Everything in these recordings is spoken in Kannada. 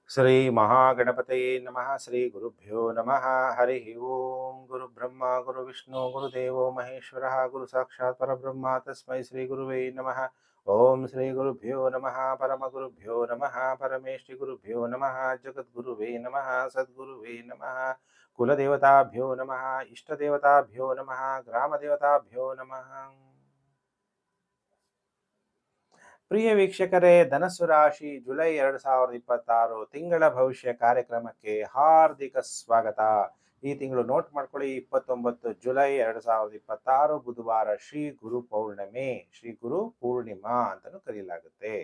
ಶ್ರೀ ಮಹಾಗಣಪತಯೇ ನಮಃ. ಶ್ರೀ ಗುರುಭ್ಯೋ ನಮಃ. ಹರಿ ಓಂ. ಗುರು ಬ್ರಹ್ಮ ಗುರು ವಿಷ್ಣು ಗುರುದೇವೋ ಮಹೇಶ್ವರ ಗುರು ಸಾಕ್ಷಾತ್ ಪರಬ್ರಹ್ಮ ತಸ್ಮೈ ಶ್ರೀ ಗುರುವೇ ನಮಃ. ಓಂ ಶ್ರೀ ಗುರುಭ್ಯೋ ನಮಃ. ಪರಮ ಗುರುಭ್ಯೋ ನಮಃ. ಪರಮೇಶ್ವರಿ ಗುರುಭ್ಯೋ ನಮಃ. ಜಗದ್ಗುರುವೇ ನಮಃ. ಸದ್ಗುರುವೇ ನಮಃ. ಕುಲದೇವತಾಭ್ಯೋ ನಮಃ. ಇಷ್ಟದೇವತಾಭ್ಯೋ ನಮಃ. ಗ್ರಾಮದೇವತಾಭ್ಯೋ ನಮಃ. ಪ್ರಿಯ ವೀಕ್ಷಕರೇ, ಧನಸ್ಸು ರಾಶಿ ಜುಲೈ 2026 ತಿಂಗಳ ಭವಿಷ್ಯ ಕಾರ್ಯಕ್ರಮಕ್ಕೆ ಹಾರ್ದಿಕ ಸ್ವಾಗತ. ಈ ತಿಂಗಳು ನೋಟ್ ಮಾಡ್ಕೊಳ್ಳಿ, 29 ಜುಲೈ 2026 ಬುಧವಾರ ಶ್ರೀ ಗುರು ಪೌರ್ಣಿಮೆ, ಶ್ರೀ ಗುರು ಪೂರ್ಣಿಮಾ ಅಂತಲೂ ಕರೆಯಲಾಗುತ್ತೆ.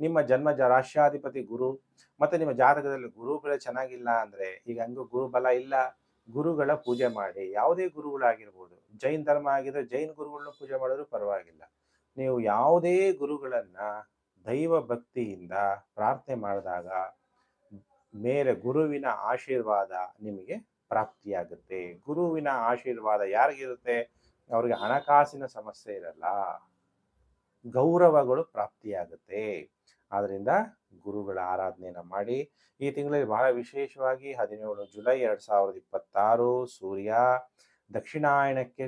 ನಿಮ್ಮ ಜನ್ಮ ರಾಶ್ಯಾಧಿಪತಿ ಗುರು ಮತ್ತೆ ನಿಮ್ಮ ಜಾತಕದಲ್ಲಿ ಗುರುಗಳೇ ಚೆನ್ನಾಗಿಲ್ಲ ಅಂದ್ರೆ, ಈಗ ಹಂಗೂ ಗುರುಬಲ ಇಲ್ಲ, ಗುರುಗಳ ಪೂಜೆ ಮಾಡಿ. ಯಾವುದೇ ಗುರುಗಳಾಗಿರ್ಬೋದು, ಜೈನ್ ಧರ್ಮ ಆಗಿದ್ರೆ ಜೈನ್ ಗುರುಗಳನ್ನ ಪೂಜೆ ಮಾಡಿದ್ರು ಪರವಾಗಿಲ್ಲ. ನೀವು ಯಾವುದೇ ಗುರುಗಳನ್ನ ದೈವ ಭಕ್ತಿಯಿಂದ ಪ್ರಾರ್ಥನೆ ಮಾಡಿದಾಗ ಮೇಲೆ ಗುರುವಿನ ಆಶೀರ್ವಾದ ನಿಮಗೆ ಪ್ರಾಪ್ತಿಯಾಗುತ್ತೆ. ಗುರುವಿನ ಆಶೀರ್ವಾದ ಯಾರಿಗಿರುತ್ತೆ? ಅವ್ರಿಗೆ ಹಣಕಾಸಿನ ಸಮಸ್ಯೆ ಇರಲ್ಲ, ಗೌರವಗಳು ಪ್ರಾಪ್ತಿಯಾಗುತ್ತೆ. ಆದ್ರಿಂದ ಗುರುಗಳ ಆರಾಧನೆಯನ್ನ ಮಾಡಿ. ಈ ತಿಂಗಳಲ್ಲಿ ಬಹಳ ವಿಶೇಷವಾಗಿ 17 ಜುಲೈ 2026 ಸೂರ್ಯ ದಕ್ಷಿಣಾಯನಕ್ಕೆ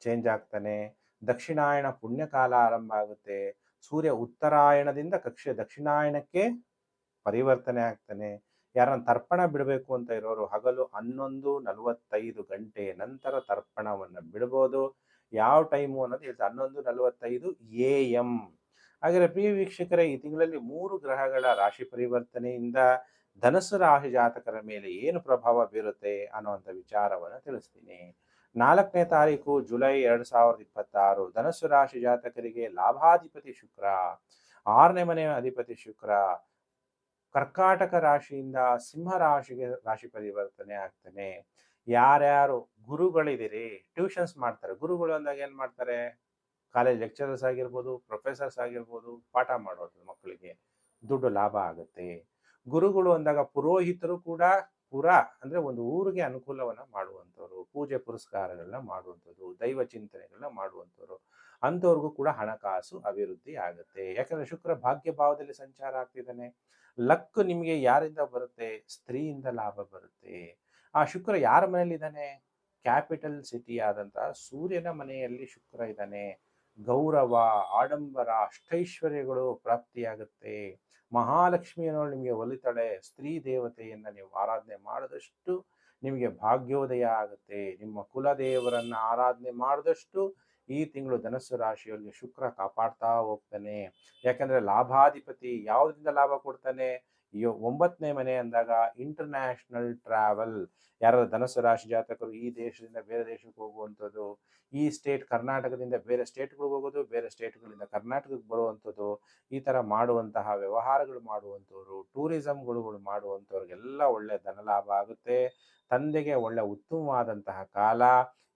ಚೇಂಜ್ ಆಗ್ತಾನೆ. ದಕ್ಷಿಣಾಯನ ಪುಣ್ಯಕಾಲ ಆರಂಭ ಆಗುತ್ತೆ. ಸೂರ್ಯ ಉತ್ತರಾಯಣದಿಂದ ದಕ್ಷಿಣಾಯನಕ್ಕೆ ಪರಿವರ್ತನೆ ಆಗ್ತಾನೆ. ಯಾರನ್ನ ತರ್ಪಣ ಬಿಡಬೇಕು ಅಂತ ಇರೋರು ಹಗಲು 11:45 ಗಂಟೆ ನಂತರ ತರ್ಪಣವನ್ನು ಬಿಡ್ಬೋದು. ಯಾವ ಟೈಮು ಅನ್ನೋದು ಹೇಳ್ತಾರೆ, 11:45 AM. ಹಾಗಾದ್ರೆ ಪ್ರಿಯ ವೀಕ್ಷಕರೇ, ಈ ತಿಂಗಳಲ್ಲಿ 3 ಗ್ರಹಗಳ ರಾಶಿ ಪರಿವರ್ತನೆಯಿಂದ ಧನಸ್ಸು ರಾಶಿ ಜಾತಕರ ಮೇಲೆ ಏನು ಪ್ರಭಾವ ಬೀರುತ್ತೆ ಅನ್ನುವಂಥ ವಿಚಾರವನ್ನು ತಿಳಿಸ್ತೀನಿ. 4ನೇ ತಾರೀಕು ಜುಲೈ 2026 ಧನಸ್ಸು ರಾಶಿ ಜಾತಕರಿಗೆ ಲಾಭಾಧಿಪತಿ ಶುಕ್ರ, 6ನೇ ಮನೆಯ ಅಧಿಪತಿ ಶುಕ್ರ ಕರ್ಕಾಟಕ ರಾಶಿಯಿಂದ ಸಿಂಹ ರಾಶಿಗೆ ರಾಶಿ ಪರಿವರ್ತನೆ ಆಗ್ತಾನೆ. ಯಾರ್ಯಾರು ಗುರುಗಳಿದ್ದೀರಿ, ಟ್ಯೂಷನ್ಸ್ ಮಾಡ್ತಾರೆ, ಗುರುಗಳು ಅಂದಾಗ ಏನ್ ಮಾಡ್ತಾರೆ? ಕಾಲೇಜ್ ಲೆಕ್ಚರರ್ಸ್ ಆಗಿರ್ಬೋದು, ಪ್ರೊಫೆಸರ್ಸ್ ಆಗಿರ್ಬೋದು, ಪಾಠ ಮಾಡೋದು ಮಕ್ಕಳಿಗೆ ದುಡ್ಡು ಲಾಭ ಆಗುತ್ತೆ. ಗುರುಗಳು ಅಂದಾಗ ಪುರೋಹಿತರು ಕೂಡ, ಪುರ ಅಂದ್ರೆ ಒಂದು ಊರಿಗೆ ಅನುಕೂಲವನ್ನ ಮಾಡುವಂಥವ್ರು, ಪೂಜೆ ಪುರಸ್ಕಾರಗಳನ್ನ ಮಾಡುವಂಥದ್ದು, ದೈವ ಚಿಂತನೆಗಳನ್ನ ಮಾಡುವಂಥವ್ರು, ಅಂಥವ್ರಿಗೂ ಕೂಡ ಹಣಕಾಸು ಅಭಿವೃದ್ಧಿ ಆಗುತ್ತೆ. ಯಾಕಂದ್ರೆ ಶುಕ್ರ ಭಾಗ್ಯ ಭಾವದಲ್ಲಿ ಸಂಚಾರ ಆಗ್ತಿದ್ದಾನೆ. ಲಕ್ ನಿಮಗೆ ಯಾರಿಂದ ಬರುತ್ತೆ? ಸ್ತ್ರೀಯಿಂದ ಲಾಭ ಬರುತ್ತೆ. ಆ ಶುಕ್ರ ಯಾರ ಮನೆಯಲ್ಲಿ ಇದ್ದಾನೆ? ಕ್ಯಾಪಿಟಲ್ ಸಿಟಿ ಆದಂತಹ ಸೂರ್ಯನ ಮನೆಯಲ್ಲಿ ಶುಕ್ರ ಇದ್ದಾನೆ. ಗೌರವ, ಆಡಂಬರ, ಅಷ್ಟೈಶ್ವರ್ಯಗಳು ಪ್ರಾಪ್ತಿಯಾಗುತ್ತೆ. ಮಹಾಲಕ್ಷ್ಮಿಯನ್ನು ನಿಮಗೆ ಒಲಿತಾಳೆ. ಸ್ತ್ರೀ ದೇವತೆಯನ್ನ ನೀವು ಆರಾಧನೆ ಮಾಡಿದಷ್ಟು ನಿಮಗೆ ಭಾಗ್ಯೋದಯ ಆಗುತ್ತೆ. ನಿಮ್ಮ ಕುಲದೇವರನ್ನ ಆರಾಧನೆ ಮಾಡಿದಷ್ಟು ಈ ತಿಂಗಳು ಧನಸ್ಸು ರಾಶಿಯವರಿಗೆ ಶುಕ್ರ ಕಾಪಾಡ್ತಾ ಹೋಗ್ತಾನೆ. ಯಾಕಂದ್ರೆ ಲಾಭಾಧಿಪತಿ ಯಾವುದರಿಂದ ಲಾಭ ಕೊಡ್ತಾನೆ? 9ನೇ ಮನೆ ಅಂದಾಗ ಇಂಟರ್ನ್ಯಾಷನಲ್ ಟ್ರಾವೆಲ್. ಯಾರು ಧನಸ್ಸು ರಾಶಿ ಜಾತಕರು ಈ ದೇಶದಿಂದ ಬೇರೆ ದೇಶಕ್ಕೆ ಹೋಗುವಂಥದ್ದು, ಈ ಸ್ಟೇಟ್ ಕರ್ನಾಟಕದಿಂದ ಬೇರೆ ಸ್ಟೇಟ್ಗಳಿಗೆ ಹೋಗೋದು, ಬೇರೆ ಸ್ಟೇಟ್ಗಳಿಂದ ಕರ್ನಾಟಕಕ್ಕೆ ಬರುವಂಥದ್ದು, ಈ ತರ ಮಾಡುವಂತಹ ವ್ಯವಹಾರಗಳು ಮಾಡುವಂಥವ್ರು, ಟೂರಿಸಂಗಳು ಮಾಡುವಂಥವ್ರಿಗೆಲ್ಲ ಒಳ್ಳೆ ಧನಲಾಭ ಆಗುತ್ತೆ. ತಂದೆಗೆ ಒಳ್ಳೆ ಉತ್ತಮವಾದಂತಹ ಕಾಲ.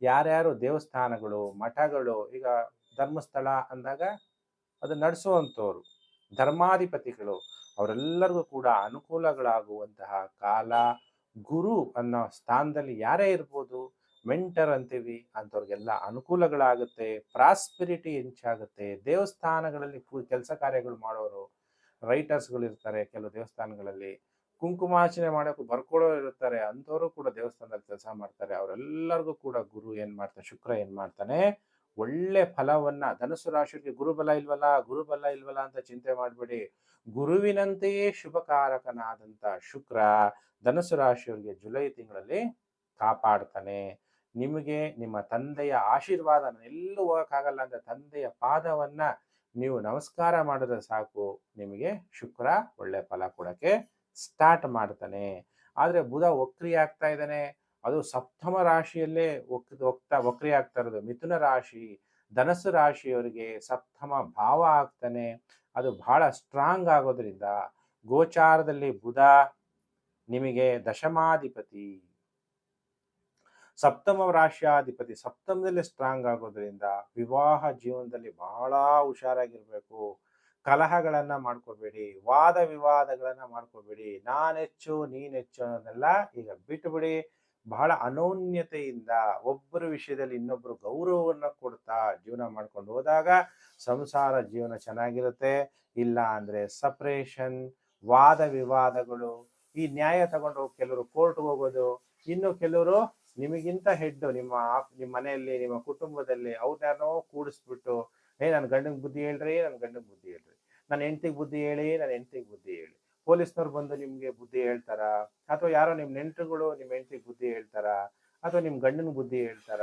ಯಾರ್ಯಾರು ದೇವಸ್ಥಾನಗಳು, ಮಠಗಳು, ಈಗ ಧರ್ಮಸ್ಥಳ ಅಂದಾಗ ಅದು ನಡೆಸುವಂಥವ್ರು, ಧರ್ಮಾಧಿಪತಿಗಳು, ಅವರೆಲ್ಲರಿಗೂ ಕೂಡ ಅನುಕೂಲಗಳಾಗುವಂತಹ ಕಾಲ. ಗುರು ಅನ್ನೋ ಸ್ಥಾನದಲ್ಲಿ ಯಾರೇ ಇರ್ಬೋದು, ಮೆಂಟರ್ ಅಂತೀವಿ, ಅಂಥವ್ರಿಗೆಲ್ಲ ಅನುಕೂಲಗಳಾಗುತ್ತೆ. ಪ್ರಾಸ್ಪೆರಿಟಿ ಹೆಚ್ಚಾಗುತ್ತೆ. ದೇವಸ್ಥಾನಗಳಲ್ಲಿ ಕೆಲಸ ಕಾರ್ಯಗಳು ಮಾಡೋರು, ರೈಟರ್ಸ್ಗಳು ಇರ್ತಾರೆ ಕೆಲವು ದೇವಸ್ಥಾನಗಳಲ್ಲಿ, ಕುಂಕುಮಾರ್ಚನೆ ಮಾಡೋಕೆ ಬರ್ಕೊಳ್ಳೋರು ಇರ್ತಾರೆ, ಅಂಥವರು ಕೂಡ ದೇವಸ್ಥಾನದಲ್ಲಿ ಕೆಲಸ ಮಾಡ್ತಾರೆ. ಅವರೆಲ್ಲರಿಗೂ ಕೂಡ ಗುರು ಏನ್ ಮಾಡ್ತಾನೆ, ಶುಕ್ರ ಏನ್ ಮಾಡ್ತಾನೆ, ಒಳ್ಳೆ ಫಲವನ್ನ. ಧನುಸು ರಾಶಿಗೆ ಗುರುಬಲ ಇಲ್ವಲ್ಲ ಅಂತ ಚಿಂತೆ ಮಾಡಬೇಡಿ. ಗುರುವಿನಂತೆಯೇ ಶುಭಕಾರಕನಾದಂತ ಶುಕ್ರ ಧನುಸು ರಾಶಿಯವರಿಗೆ ಜುಲೈ ತಿಂಗಳಲ್ಲಿ ಕಾಪಾಡ್ತಾನೆ. ನಿಮಗೆ ನಿಮ್ಮ ತಂದೆಯ ಆಶೀರ್ವಾದ, ಎಲ್ಲೂ ಹೋಗಕ್ಕಾಗಲ್ಲ ಅಂದ್ರೆ ತಂದೆಯ ಪಾದವನ್ನ ನೀವು ನಮಸ್ಕಾರ ಮಾಡಿದ್ರೆ ಸಾಕು, ನಿಮಗೆ ಶುಕ್ರ ಒಳ್ಳೆ ಫಲ ಕೊಡಕ್ಕೆ ಸ್ಟಾರ್ಟ್ ಮಾಡ್ತಾನೆ. ಆದ್ರೆ ಬುಧ ವಕ್ರಿ ಆಗ್ತಾ ಇದ್ದಾನೆ. ಅದು ಸಪ್ತಮ ರಾಶಿಯಲ್ಲೇ ವಕ್ರಿ ಆಗ್ತಾ ಇರೋದು. ಮಿಥುನ ರಾಶಿ, ಧನಸ್ಸು ರಾಶಿಯವರಿಗೆ ಸಪ್ತಮ ಭಾವ ಆಗ್ತಾನೆ. ಅದು ಬಹಳ ಸ್ಟ್ರಾಂಗ್ ಆಗೋದ್ರಿಂದ ಗೋಚಾರದಲ್ಲಿ ಬುಧ ನಿಮಗೆ ದಶಮಾಧಿಪತಿ, ಸಪ್ತಮ ರಾಶಿಯಾಧಿಪತಿ ಸಪ್ತಮದಲ್ಲಿ ಸ್ಟ್ರಾಂಗ್ ಆಗೋದ್ರಿಂದ ವಿವಾಹ ಜೀವನದಲ್ಲಿ ಬಹಳ ಹುಷಾರಾಗಿರ್ಬೇಕು. ಕಲಹಗಳನ್ನ ಮಾಡ್ಕೋಬೇಡಿ, ವಾದ ವಿವಾದಗಳನ್ನ ಮಾಡ್ಕೋಬೇಡಿ. ನಾನೆಚ್ಚು ನೀನೆಚ್ಚು ಅನ್ನೋದೆಲ್ಲ ಈಗ ಬಿಟ್ಟುಬಿಡಿ. ಬಹಳ ಅನೋನ್ಯತೆಯಿಂದ ಒಬ್ಬರ ವಿಷಯದಲ್ಲಿ ಇನ್ನೊಬ್ರು ಗೌರವವನ್ನು ಕೊಡ್ತಾ ಜೀವನ ಮಾಡ್ಕೊಂಡು ಹೋದಾಗ ಸಂಸಾರ ಜೀವನ ಚೆನ್ನಾಗಿರುತ್ತೆ. ಇಲ್ಲ ಅಂದ್ರೆ ಸಪರೇಷನ್, ವಾದ ವಿವಾದಗಳು, ಈ ನ್ಯಾಯ ತಗೊಂಡು ಕೆಲವರು ಕೋರ್ಟ್ಗೆ ಹೋಗೋದು, ಇನ್ನು ಕೆಲವರು ನಿಮಗಿಂತ ಹೆಡ್ ನಿಮ್ಮ ಮನೆಯಲ್ಲಿ ನಿಮ್ಮ ಕುಟುಂಬದಲ್ಲಿ ಅವ್ರನ್ಯಾರನೋ ಕೂಡಿಸ್ಬಿಟ್ಟು ನನ್ನ ಗಂಡಂಗೆ ಬುದ್ಧಿ ಹೇಳ್ರಿ, ನನ್ನ ಗಂಡಂಗೆ ಬುದ್ಧಿ ಹೇಳ್ರಿ, ನನ್ನ ಹೆಂಡತಿಗೆ ಬುದ್ಧಿ ಹೇಳಿ, ನನ್ನ ಹೆಂಡತಿಗೆ ಬುದ್ಧಿ ಹೇಳಿ. ಪೊಲೀಸ್ನವ್ರು ಬಂದು ನಿಮ್ಗೆ ಬುದ್ಧಿ ಹೇಳ್ತಾರ, ಅಥವಾ ಯಾರೋ ನಿಮ್ ನೆಂಟರುಗಳು ನಿಮ್ಮ ಹೆಂಡತಿಗೆ ಬುದ್ಧಿ ಹೇಳ್ತಾರ, ಅಥವಾ ನಿಮ್ ಗಂಡನ ಬುದ್ಧಿ ಹೇಳ್ತಾರ.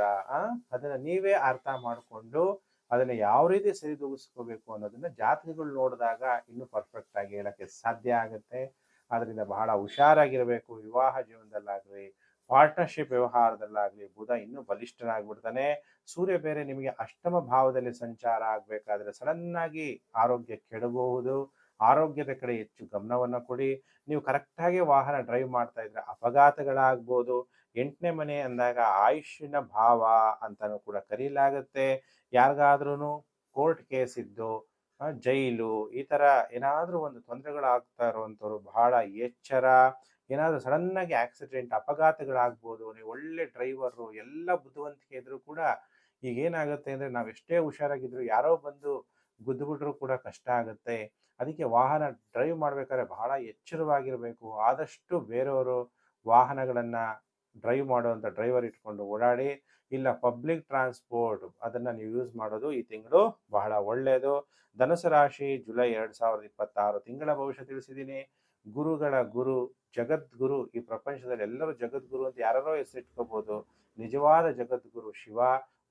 ಅದನ್ನ ನೀವೇ ಅರ್ಥ ಮಾಡ್ಕೊಂಡು ಅದನ್ನ ಯಾವ ರೀತಿ ಸರಿದೂಗಿಸ್ಕೋಬೇಕು ಅನ್ನೋದನ್ನ ಜಾತಕಗಳು ನೋಡಿದಾಗ ಇನ್ನೂ ಪರ್ಫೆಕ್ಟ್ ಆಗಿ ಹೇಳಕ್ಕೆ ಸಾಧ್ಯ ಆಗುತ್ತೆ. ಆದ್ರಿಂದ ಬಹಳ ಹುಷಾರಾಗಿರ್ಬೇಕು. ವಿವಾಹ ಜೀವನದಲ್ಲಾಗ್ಲಿ, ಪಾರ್ಟ್ನರ್ಶಿಪ್ ವ್ಯವಹಾರದಲ್ಲಾಗ್ಲಿ ಬುಧ ಇನ್ನೂ ಬಲಿಷ್ಠನಾಗ್ಬಿಡ್ತಾನೆ. ಸೂರ್ಯ ಬೇರೆ ನಿಮಗೆ ಅಷ್ಟಮ ಭಾವದಲ್ಲಿ ಸಂಚಾರ ಆಗ್ಬೇಕಾದ್ರೆ ಸಡನ್ ಆಗಿ ಆರೋಗ್ಯ ಕೆಡಬಹುದು. ಆರೋಗ್ಯದ ಕಡೆ ಹೆಚ್ಚು ಗಮನವನ್ನ ಕೊಡಿ. ನೀವು ಕರೆಕ್ಟಾಗಿ ವಾಹನ ಡ್ರೈವ್ ಮಾಡ್ತಾ ಇದ್ರೆ ಅಪಘಾತಗಳಾಗ್ಬೋದು. 8ನೇ ಮನೆ ಅಂದಾಗ ಆಯುಷ್ಯನ ಭಾವ ಅಂತಾನು ಕೂಡ ಕರೀಲಾಗುತ್ತೆ. ಯಾರಿಗಾದ್ರೂ ಕೋರ್ಟ್ ಕೇಸ್ ಇದ್ದು ಜೈಲು ಈ ತರ ಏನಾದ್ರೂ ಒಂದು ತೊಂದರೆಗಳಾಗ್ತಾ ಇರುವಂತವ್ರು ಬಹಳ ಎಚ್ಚರ. ಏನಾದ್ರೂ ಸಡನ್ ಆಗಿ ಆಕ್ಸಿಡೆಂಟ್ ಅಪಘಾತಗಳಾಗ್ಬೋದು. ನೀವು ಒಳ್ಳೆ ಡ್ರೈವರು, ಎಲ್ಲ ಬುದ್ಧಿವಂತಿಕೆ ಇದ್ರೂ ಕೂಡ ಈಗ ಏನಾಗುತ್ತೆ ಅಂದ್ರೆ ನಾವೆಷ್ಟೇ ಹುಷಾರಾಗಿದ್ರು ಯಾರೋ ಬಂದು ಗುದ್ದುಬಿಟ್ರು ಕೂಡ ಕಷ್ಟ ಆಗುತ್ತೆ. ಅದಕ್ಕೆ ವಾಹನ ಡ್ರೈವ್ ಮಾಡ್ಬೇಕಾದ್ರೆ ಬಹಳ ಎಚ್ಚರವಾಗಿರ್ಬೇಕು. ಆದಷ್ಟು ಬೇರೆಯವರು ವಾಹನಗಳನ್ನ ಡ್ರೈವ್ ಮಾಡುವಂತ ಡ್ರೈವರ್ ಇಟ್ಕೊಂಡು ಓಡಾಡಿ. ಇಲ್ಲ ಪಬ್ಲಿಕ್ ಟ್ರಾನ್ಸ್ಪೋರ್ಟ್ ಅದನ್ನ ನೀವು ಯೂಸ್ ಮಾಡೋದು ಈ ತಿಂಗಳು ಬಹಳ ಒಳ್ಳೆಯದು. ಧನುಸು ರಾಶಿ ಜುಲೈ 2026 ತಿಂಗಳ ಭವಿಷ್ಯ ತಿಳಿಸಿದ್ದೀನಿ. ಗುರುಗಳ ಗುರು, ಜಗದ್ಗುರು, ಈ ಪ್ರಪಂಚದಲ್ಲಿ ಎಲ್ಲರೂ ಜಗದ್ಗುರು ಅಂತ ಯಾರೋ ಹೆಸರಿಟ್ಕೋಬಹುದು. ನಿಜವಾದ ಜಗದ್ಗುರು ಶಿವ.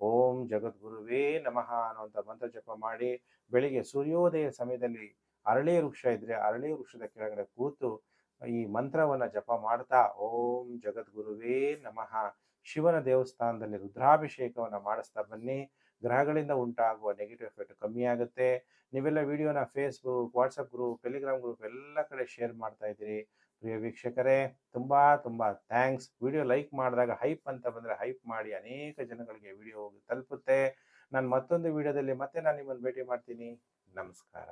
ಓಂ ಜಗದ್ಗುರುವೇ ನಮಃ ಅನ್ನುವಂಥ ಮಂತ್ರ ಜಪ ಮಾಡಿ ಬೆಳಿಗ್ಗೆ ಸೂರ್ಯೋದಯ ಸಮಯದಲ್ಲಿ ಅರಳಿ ವೃಕ್ಷ ಇದ್ರೆ ಅರಳಿ ವೃಕ್ಷದ ಕೆಳಗಡೆ ಕೂತು ಈ ಮಂತ್ರವನ್ನ ಜಪ ಮಾಡ್ತಾ ಓಂ ಜಗದ್ಗುರುವೇ ನಮಃ ಶಿವನ ದೇವಸ್ಥಾನದಲ್ಲಿ ರುದ್ರಾಭಿಷೇಕವನ್ನ ಮಾಡಿಸ್ತಾ ಬನ್ನಿ. ಗ್ರಹಗಳಿಂದ ಉಂಟಾಗುವ ನೆಗೆಟಿವ್ ಎಫೆಕ್ಟ್ ಕಮ್ಮಿ ಆಗುತ್ತೆ. ನೀವೆಲ್ಲ ವಿಡಿಯೋನ Facebook, WhatsApp group, Telegram group ಎಲ್ಲ ಕಡೆ ಶೇರ್ ಮಾಡ್ತಾ ಇದ್ದೀರಿ. ಪ್ರಿಯ ವೀಕ್ಷಕರೇ, ತುಂಬಾ ಥ್ಯಾಂಕ್ಸ್. ವಿಡಿಯೋ ಲೈಕ್ ಮಾಡಿದಾಗ ಹೈಪ್ ಅಂತ ಬಂದರೆ ಹೈಪ್ ಮಾಡಿ, ಅನೇಕ ಜನಗಳಿಗೆ ವಿಡಿಯೋ ಹೋಗಿ ತಲುಪುತ್ತೆ. ನಾನು ಮತ್ತೊಂದು ವಿಡಿಯೋದಲ್ಲಿ ಮತ್ತೆ ನಾನು ನಿಮ್ಮನ್ನು ಭೇಟಿ ಮಾಡ್ತೀನಿ. ನಮಸ್ಕಾರ.